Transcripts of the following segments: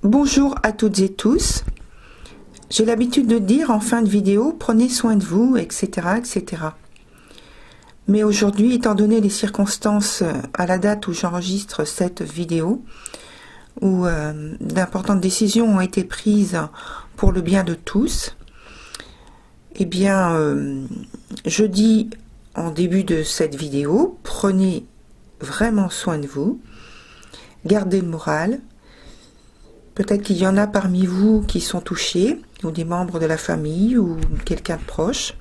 Bonjour à toutes et tous. J'ai l'habitude de dire en fin de vidéo, prenez soin de vous, etc., etc. Mais aujourd'hui, étant donné les circonstances à la date où j'enregistre cette vidéo, où d'importantes décisions ont été prises pour le bien de tous, eh bien, je dis en début de cette vidéo, prenez vraiment soin de vous, gardez le moral. Peut-être qu'il y en a parmi vous qui sont touchés, ou des membres de la famille, ou quelqu'un de proche.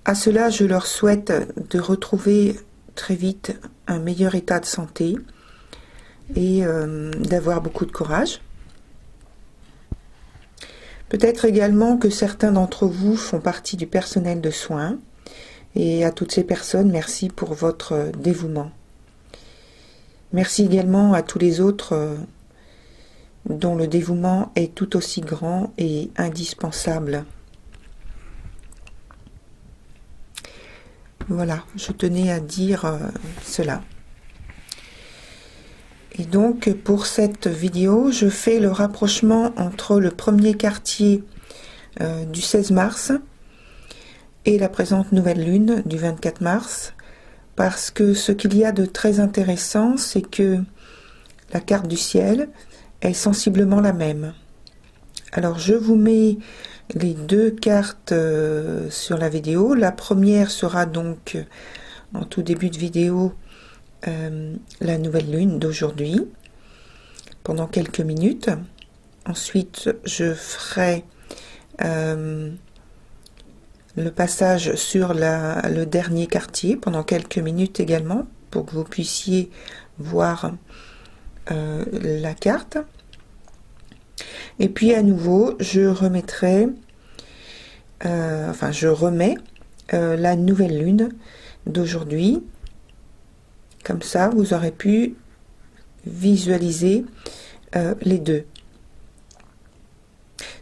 À cela, je leur souhaite de retrouver très vite un meilleur état de santé et d'avoir beaucoup de courage. Peut-être également que certains d'entre vous font partie du personnel de soins, et à toutes ces personnes, merci pour votre dévouement. Merci également à tous les autres dont le dévouement est tout aussi grand et indispensable. Voilà, je tenais à dire cela. Et donc, pour cette vidéo, je fais le rapprochement entre le premier quartier du 16 mars et la présente nouvelle lune du 24 mars, parce que ce qu'il y a de très intéressant, c'est que la carte du ciel est sensiblement la même. Alors je vous mets les deux cartes sur la vidéo. La première sera donc en tout début de vidéo la nouvelle lune d'aujourd'hui pendant quelques minutes. Ensuite je ferai le passage sur le dernier quartier pendant quelques minutes également pour que vous puissiez voir la carte. Et puis à nouveau, je remets la nouvelle lune d'aujourd'hui. Comme ça, vous aurez pu visualiser les deux.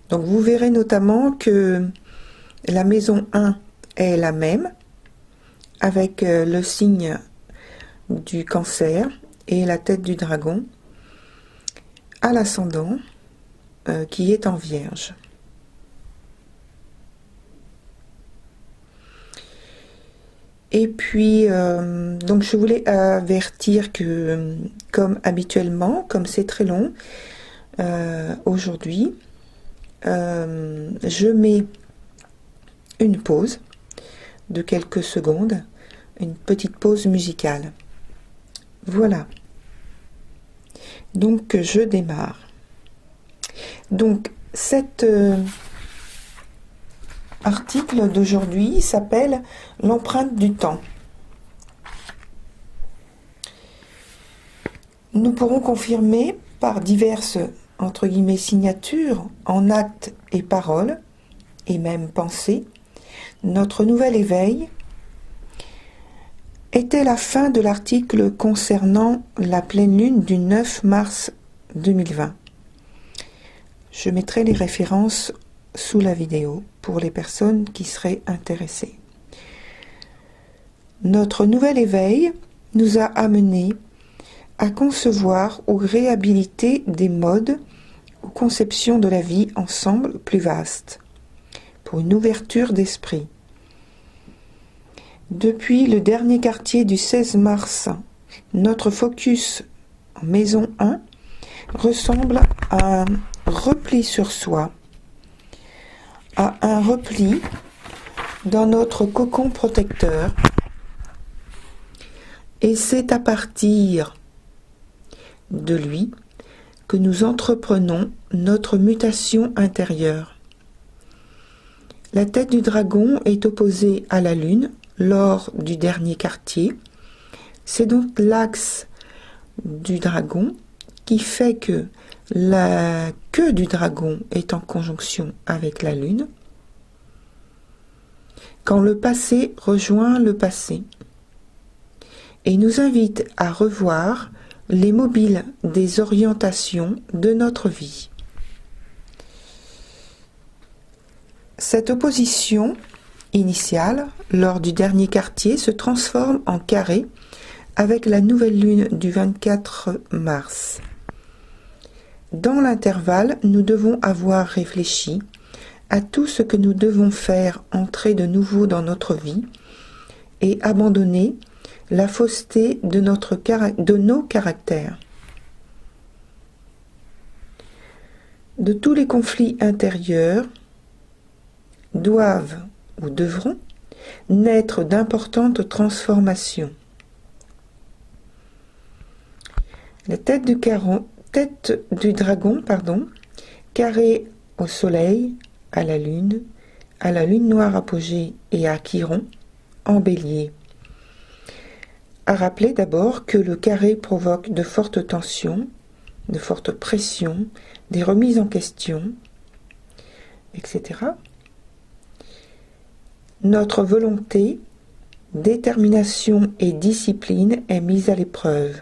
Donc vous verrez notamment que la maison 1 est la même, avec le signe du Cancer et la tête du dragon, à l'ascendant qui est en Vierge. Et puis, donc je voulais avertir que, comme habituellement, comme c'est très long, aujourd'hui, je mets une pause de quelques secondes, une petite pause musicale. Voilà. Donc, je démarre. Donc, cet article d'aujourd'hui s'appelle « L'empreinte du temps ». Nous pourrons confirmer par diverses, entre guillemets, signatures en actes et paroles, et même pensées, notre nouvel éveil était la fin de l'article concernant la pleine lune du 9 mars 2020. Je mettrai les références sous la vidéo pour les personnes qui seraient intéressées. Notre nouvel éveil nous a amenés à concevoir ou réhabiliter des modes ou conceptions de la vie ensemble plus vastes, pour une ouverture d'esprit. Depuis le dernier quartier du 16 mars, notre focus en maison 1 ressemble à un repli sur soi, à un repli dans notre cocon protecteur. Et c'est à partir de lui que nous entreprenons notre mutation intérieure. La tête du dragon est opposée à la lune lors du dernier quartier. C'est donc l'axe du dragon qui fait que la queue du dragon est en conjonction avec la lune, quand le passé rejoint le passé, et nous invite à revoir les mobiles des orientations de notre vie. Cette opposition initiale, lors du dernier quartier, se transforme en carré avec la nouvelle lune du 24 mars. Dans l'intervalle, nous devons avoir réfléchi à tout ce que nous devons faire entrer de nouveau dans notre vie et abandonner la fausseté de nos caractères. De tous les conflits intérieurs doivent ou devront naître d'importantes transformations. La tête du dragon, carrée au soleil, à la lune noire apogée et à Chiron, en bélier. À rappeler d'abord que le carré provoque de fortes tensions, de fortes pressions, des remises en question, etc. Notre volonté, détermination et discipline est mise à l'épreuve.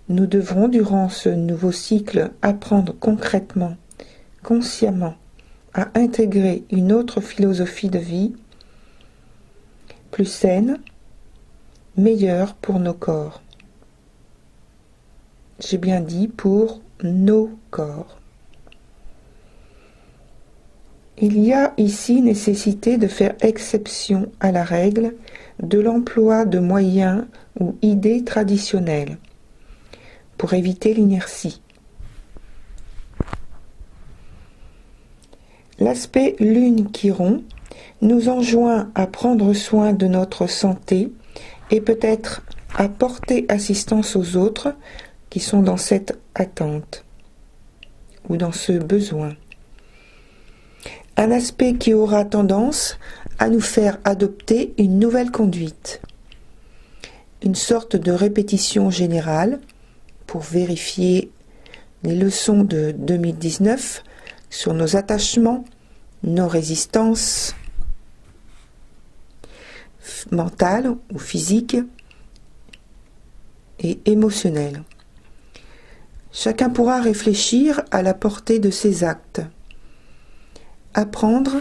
Nous devrons, durant ce nouveau cycle, apprendre concrètement, consciemment, à intégrer une autre philosophie de vie, plus saine, meilleure pour nos corps. J'ai bien dit pour nos corps. Il y a ici nécessité de faire exception à la règle de l'emploi de moyens ou idées traditionnelles pour éviter l'inertie. L'aspect Lune-Chiron nous enjoint à prendre soin de notre santé et peut-être à porter assistance aux autres qui sont dans cette attente ou dans ce besoin. Un aspect qui aura tendance à nous faire adopter une nouvelle conduite, une sorte de répétition générale pour vérifier les leçons de 2019 sur nos attachements, nos résistances mentales ou physiques et émotionnelles. Chacun pourra réfléchir à la portée de ses actes, apprendre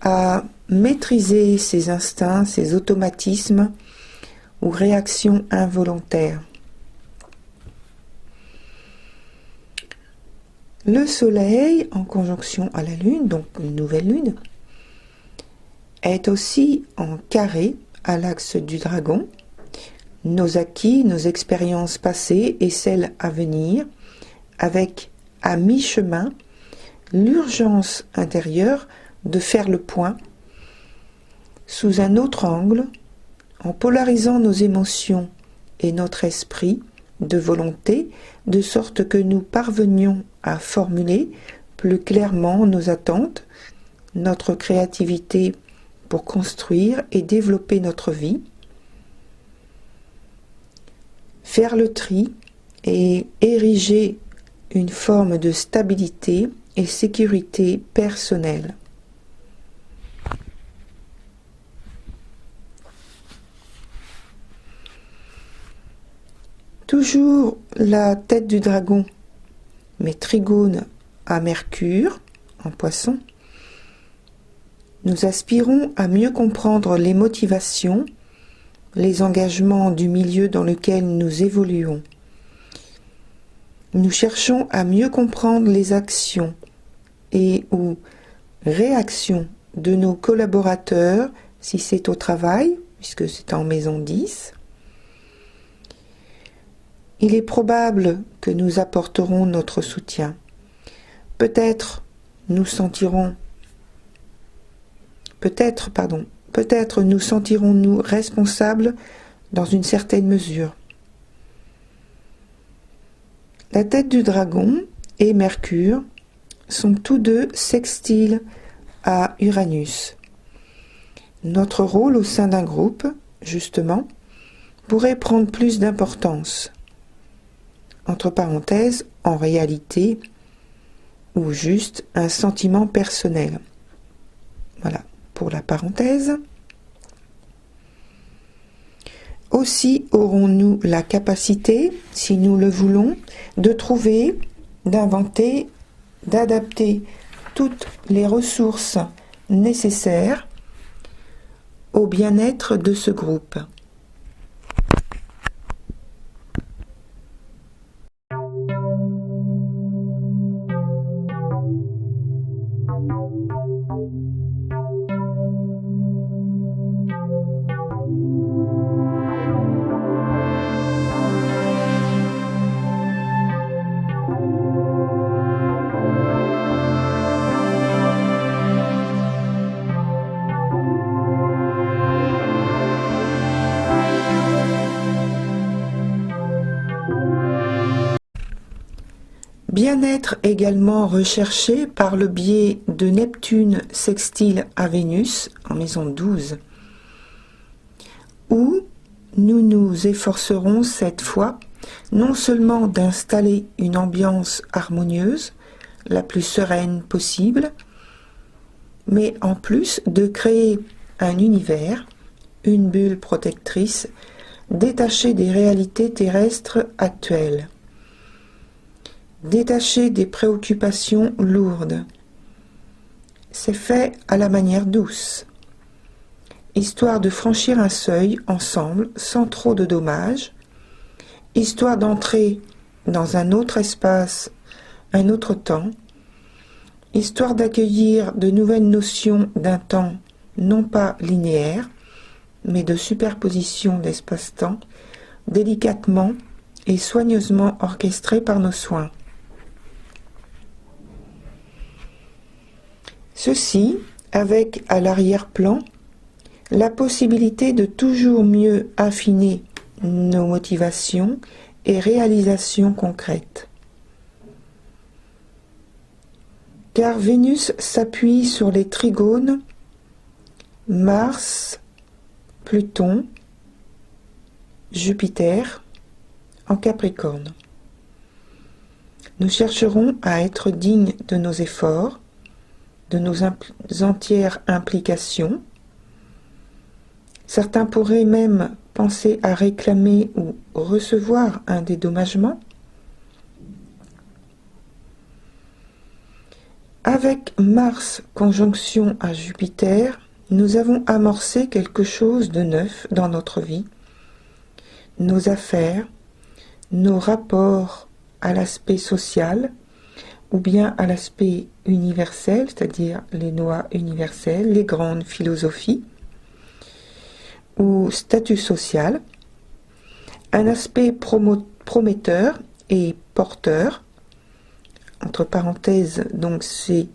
à maîtriser ses instincts, ses automatismes ou réactions involontaires. Le Soleil, en conjonction à la Lune, donc une nouvelle Lune, est aussi en carré à l'axe du dragon. Nos acquis, nos expériences passées et celles à venir, avec à mi-chemin l'urgence intérieure de faire le point sous un autre angle, en polarisant nos émotions et notre esprit de volonté, de sorte que nous parvenions à formuler plus clairement nos attentes, notre créativité pour construire et développer notre vie, faire le tri et ériger une forme de stabilité et sécurité personnelle. Toujours la tête du dragon, mais trigone à Mercure, en Poisson. Nous aspirons à mieux comprendre les motivations, les engagements du milieu dans lequel nous évoluons. Nous cherchons à mieux comprendre les actions et ou réactions de nos collaborateurs si c'est au travail, puisque c'est en maison 10. Il est probable que nous apporterons notre soutien. Peut-être nous sentirons-nous responsables dans une certaine mesure. La tête du dragon et Mercure sont tous deux sextiles à Uranus. Notre rôle au sein d'un groupe, justement, pourrait prendre plus d'importance. Entre parenthèses, en réalité, ou juste un sentiment personnel. Voilà, pour la parenthèse. Aussi aurons-nous la capacité, si nous le voulons, de trouver, d'inventer, d'adapter toutes les ressources nécessaires au bien-être de ce groupe. Bien-être également recherché par le biais de Neptune sextile à Vénus en maison 12, où nous nous efforcerons cette fois non seulement d'installer une ambiance harmonieuse, la plus sereine possible, mais en plus de créer un univers, une bulle protectrice, détachée des réalités terrestres actuelles, détachée des préoccupations lourdes. C'est fait à la manière douce, histoire de franchir un seuil ensemble sans trop de dommages, histoire d'entrer dans un autre espace, un autre temps, histoire d'accueillir de nouvelles notions d'un temps non pas linéaire, mais de superposition d'espace-temps, délicatement et soigneusement orchestré par nos soins. Ceci avec à l'arrière-plan la possibilité de toujours mieux affiner nos motivations et réalisations concrètes. Car Vénus s'appuie sur les trigones Mars, Pluton, Jupiter en Capricorne. Nous chercherons à être dignes de nos efforts, de nos entières implications. Certains pourraient même penser à réclamer ou recevoir un dédommagement. Avec Mars conjonction à Jupiter, nous avons amorcé quelque chose de neuf dans notre vie, nos affaires, nos rapports à l'aspect social ou bien à l'aspect universel, c'est-à-dire les lois universelles, les grandes philosophies ou statut social, un aspect prometteur et porteur, entre parenthèses, donc c'est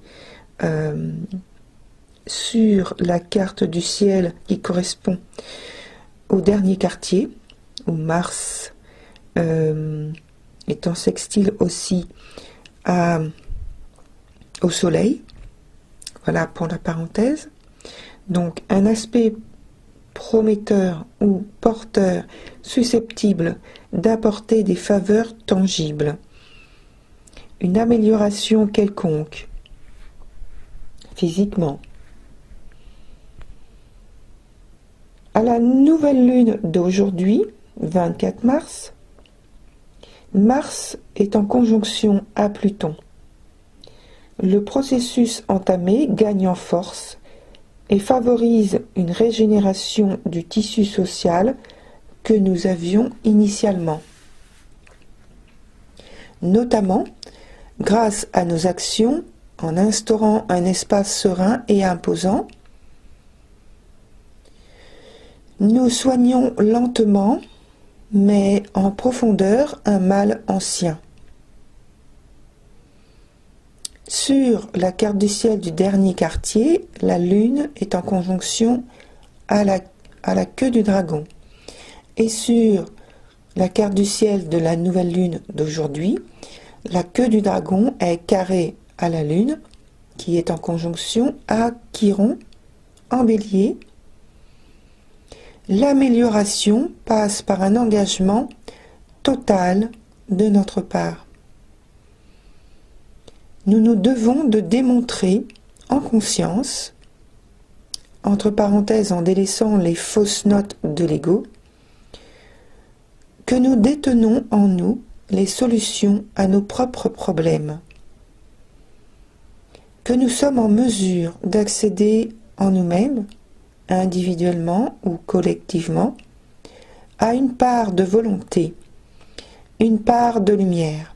sur la carte du ciel qui correspond au dernier quartier, où Mars est en sextile aussi au Soleil. Voilà pour la parenthèse. Donc un aspect prometteur ou porteur susceptible d'apporter des faveurs tangibles, une amélioration quelconque, physiquement. À la nouvelle lune d'aujourd'hui, 24 mars, Mars est en conjonction à Pluton. Le processus entamé gagne en force et favorise une régénération du tissu social que nous avions initialement. Notamment, grâce à nos actions en instaurant un espace serein et imposant, nous soignons lentement, mais en profondeur, un mal ancien. Sur la carte du ciel du dernier quartier, la Lune est en conjonction à la queue du dragon. Et sur la carte du ciel de la nouvelle Lune d'aujourd'hui, la queue du dragon est carrée à la Lune, qui est en conjonction à Chiron, en Bélier. L'amélioration passe par un engagement total de notre part. Nous nous devons de démontrer en conscience, entre parenthèses en délaissant les fausses notes de l'ego, que nous détenons en nous les solutions à nos propres problèmes, que nous sommes en mesure d'accéder en nous-mêmes, individuellement ou collectivement, à une part de volonté, une part de lumière,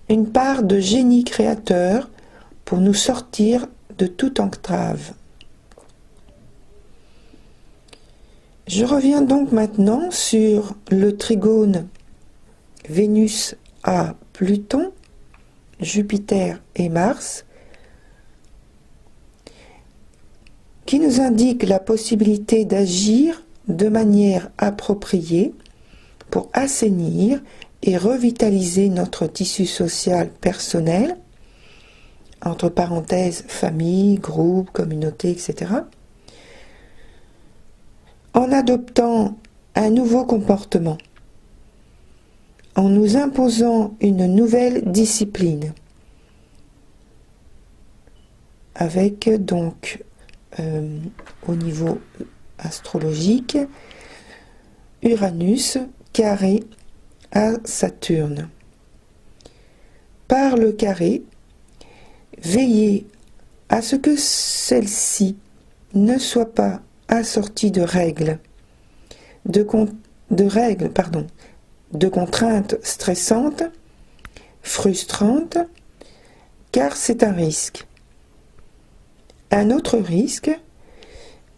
une part de génie créateur pour nous sortir de toute entrave. Je reviens donc maintenant sur le trigone Vénus à Pluton, Jupiter et Mars, qui nous indique la possibilité d'agir de manière appropriée pour assainir et revitaliser notre tissu social personnel, entre parenthèses famille, groupe, communauté, etc., en adoptant un nouveau comportement, en nous imposant une nouvelle discipline, avec donc au niveau astrologique Uranus carré à Saturne. Par le carré, veillez à ce que celle-ci ne soit pas assortie de de contraintes stressantes, frustrantes, car c'est un risque. Un autre risque,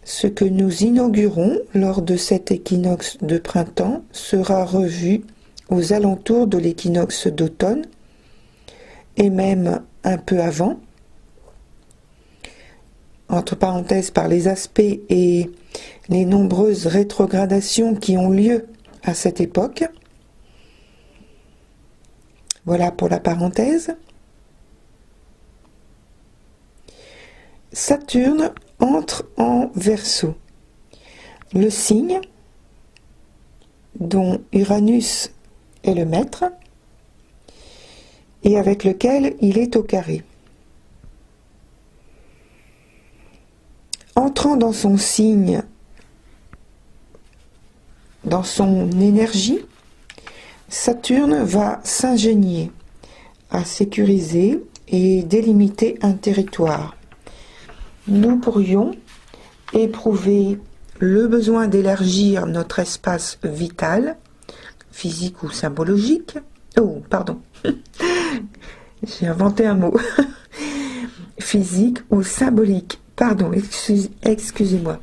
ce que nous inaugurons lors de cet équinoxe de printemps sera revu aux alentours de l'équinoxe d'automne et même un peu avant, entre parenthèses par les aspects et les nombreuses rétrogradations qui ont lieu à cette époque. Voilà pour la parenthèse. Saturne entre en Verseau, le signe dont Uranus est le maître et avec lequel il est au carré. Entrant dans son signe, dans son énergie, Saturne va s'ingénier à sécuriser et délimiter un territoire. Nous pourrions éprouver le besoin d'élargir notre espace vital, physique ou symbologique. Oh, pardon, j'ai inventé un mot. Physique ou symbolique. Pardon, excusez-moi.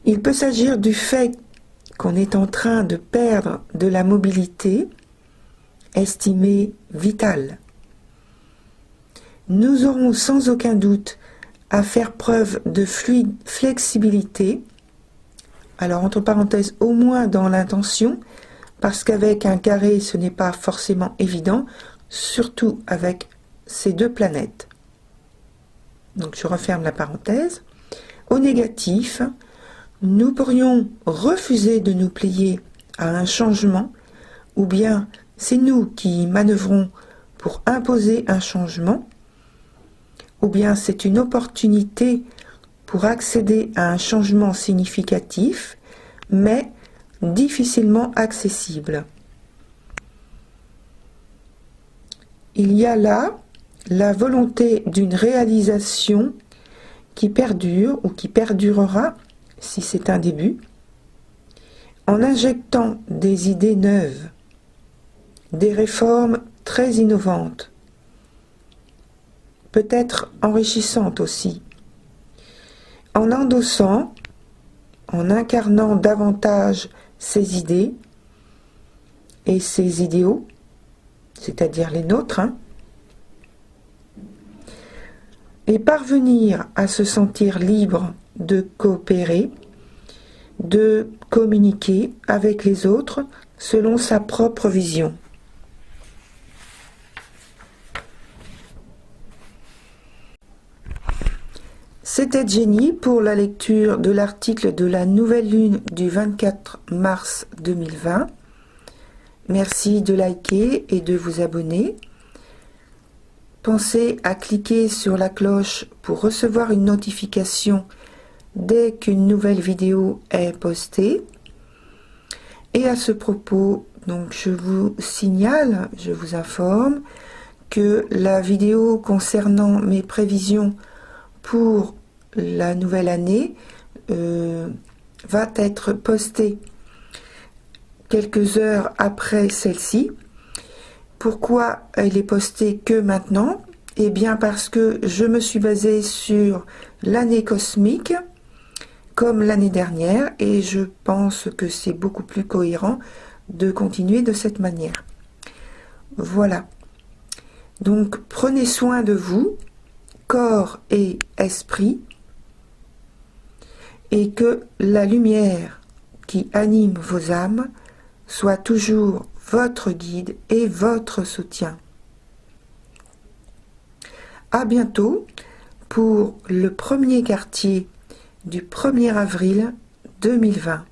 Il peut s'agir du fait qu'on est en train de perdre de la mobilité estimée vitale. Nous aurons sans aucun doute à faire preuve de flexibilité, alors entre parenthèses au moins dans l'intention, parce qu'avec un carré ce n'est pas forcément évident, surtout avec ces deux planètes. Donc je referme la parenthèse. Au négatif, nous pourrions refuser de nous plier à un changement, ou bien c'est nous qui manœuvrons pour imposer un changement, ou bien c'est une opportunité pour accéder à un changement significatif, mais difficilement accessible. Il y a là la volonté d'une réalisation qui perdure ou qui perdurera, si c'est un début, en injectant des idées neuves, des réformes très innovantes, peut-être enrichissantes aussi, en endossant, en incarnant davantage ces idées et ces idéaux, c'est-à-dire les nôtres, et parvenir à se sentir libre de coopérer, de communiquer avec les autres selon sa propre vision. C'était Jenny pour la lecture de l'article de la nouvelle lune du 24 mars 2020. Merci de liker et de vous abonner. Pensez à cliquer sur la cloche pour recevoir une notification dès qu'une nouvelle vidéo est postée. Et à ce propos, donc je vous signale, je vous informe que la vidéo concernant mes prévisions pour la nouvelle année va être postée quelques heures après celle-ci. Pourquoi elle est postée que maintenant? Eh bien parce que je me suis basée sur l'année cosmique comme l'année dernière et je pense que c'est beaucoup plus cohérent de continuer de cette manière. Voilà. Donc prenez soin de vous, corps et esprit, et que la lumière qui anime vos âmes soit toujours votre guide et votre soutien. À bientôt pour le premier quartier du 1er avril 2020.